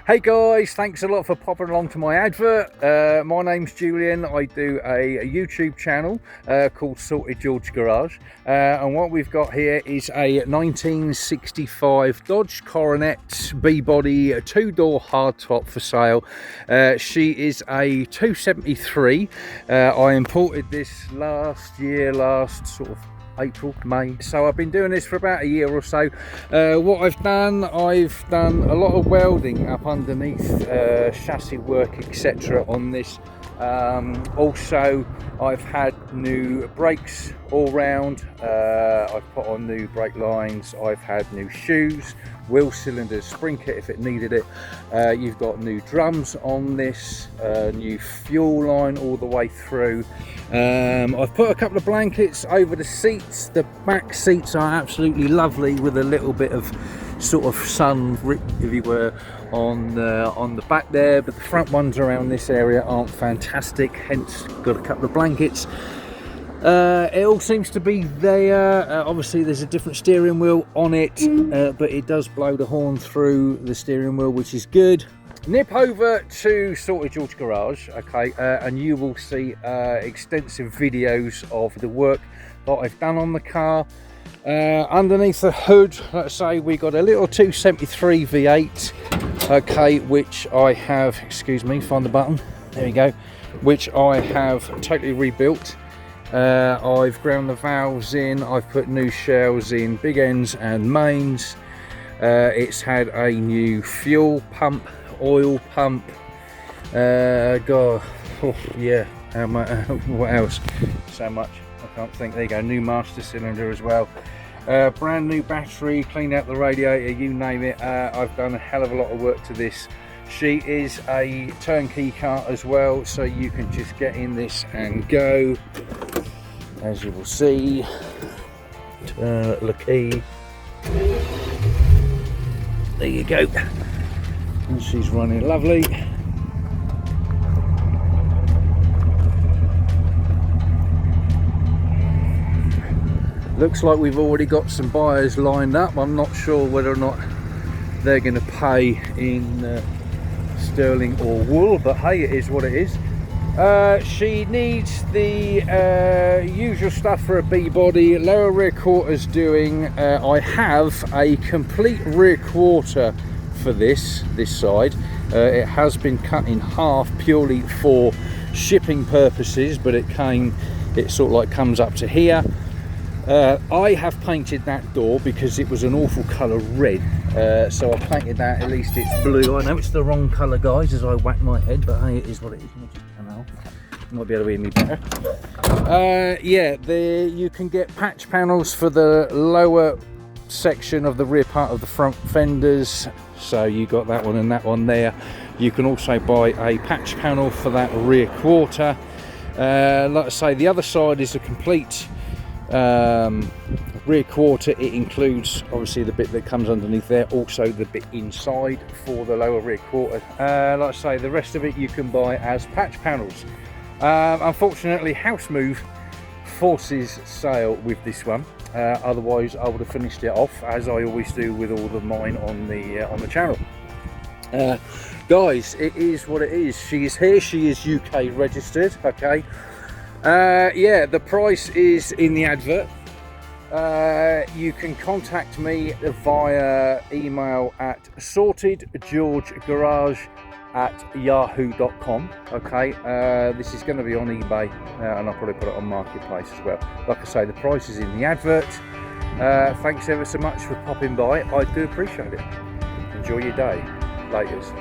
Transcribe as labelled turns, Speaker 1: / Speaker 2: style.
Speaker 1: Hey guys, thanks a lot for popping along to my advert. My name's Julian. I do a YouTube channel called Sorted George Garage, and what we've got here is a 1965 Dodge Coronet B-body 2-door hardtop for sale. She is a 273. I imported this last sort of April, May. So I've been doing this for about a year or so. What I've done a lot of welding up underneath, chassis work, etc. on this. Also, I've had new brakes all round. I've put on new brake lines. I've had new shoes, wheel cylinders, spring kit if it needed it. You've got new drums on this, new fuel line all the way through. I've put a couple of blankets over the seats. The back seats are absolutely lovely with a little bit of sort of sun, if you were, on the back there, but the front ones around this area aren't fantastic, hence got a couple of blankets. It all seems to be there. Obviously there's a different steering wheel on it, but it does blow the horn through the steering wheel, which is good. Nip over to Sorted George Garage, okay, and you will see extensive videos of the work that I've done on the car. Underneath the hood, let's say we got a little 273 V8, okay, which I have, excuse me, find the button, there we go, which I have totally rebuilt. I've ground the valves in, I've put new shells in, big ends and mains. It's had a new fuel pump, oil pump, God, oh, yeah, what else, so much, I can't think. There you go, new master cylinder as well, brand new battery, cleaned out the radiator, you name it. I've done a hell of a lot of work to this. She is a turnkey car as well, so you can just get in this and go, as you will see. Turn the key, there you go, and she's running lovely. Looks like we've already got some buyers lined up. I'm not sure whether or not they're going to pay in sterling or wool, but hey, it is what it is. She needs the usual stuff for a B-body, lower rear quarters doing. I have a complete rear quarter for this side. It has been cut in half purely for shipping purposes, but it sort of like comes up to here. I have painted that door because it was an awful colour red, so I painted that, at least it's blue. I know it's the wrong colour, guys, as I whack my head, but hey, it is what it is. You might be able to hear me better. Yeah, you can get patch panels for the lower section of the rear part of the front fenders, so you got that one and that one there. You can also buy a patch panel for that rear quarter. Like I say, the other side is a complete rear quarter. It includes obviously the bit that comes underneath there, also the bit inside for the lower rear quarter. Like I say, the rest of it you can buy as patch panels. Unfortunately, house move forces sale with this one. Otherwise I would have finished it off, as I always do with all of mine on the channel. Guys, it is what it is. She is here, she is UK registered, okay. Yeah, the price is in the advert. You can contact me via email at sortedgeorgegarage@yahoo.com. okay. This is going to be on eBay, and I'll probably put it on Marketplace as well. Like I say, the price is in the advert. Thanks ever so much for popping by, I do appreciate it. Enjoy your day. Laters.